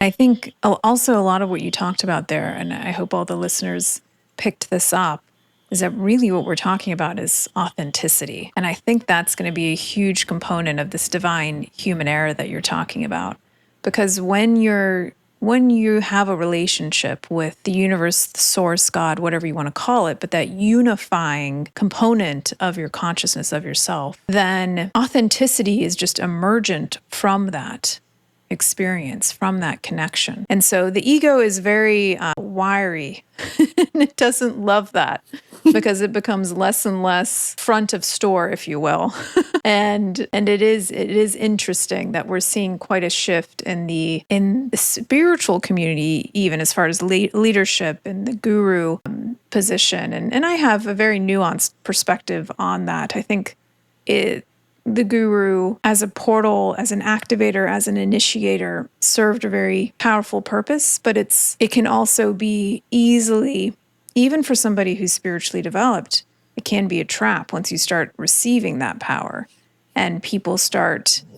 I think also a lot of what you talked about there, and I hope all the listeners picked this up, is that really what we're talking about is authenticity. And I think that's going to be a huge component of this divine human era that you're talking about. Because when you have a relationship with the universe, the source, God, whatever you want to call it, but that unifying component of your consciousness of yourself, then authenticity is just emergent from that experience, from that connection. And so the ego is very wiry and it doesn't love that because it becomes less and less front of store, if you will. And it is interesting that we're seeing quite a shift in the spiritual community, even as far as leadership and the guru position. And I have a very nuanced perspective on that. I think the guru as a portal, as an activator, as an initiator served a very powerful purpose, but it can also be easily, even for somebody who's spiritually developed, it can be a trap once you start receiving that power. And you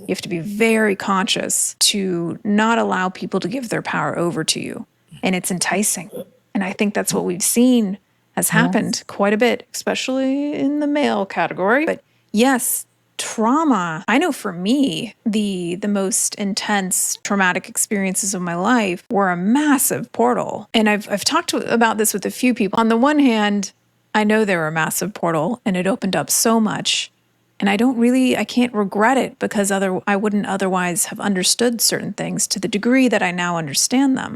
have to be very conscious to not allow people to give their power over to you. And it's enticing. And I think that's what we've seen has happened Yes. quite a bit, especially in the male category. But yes, trauma, I know for me, the most intense traumatic experiences of my life were a massive portal. And I've talked about this with a few people. On the one hand, I know they were a massive portal and it opened up so much. And I can't regret it because I wouldn't otherwise have understood certain things to the degree that I now understand them.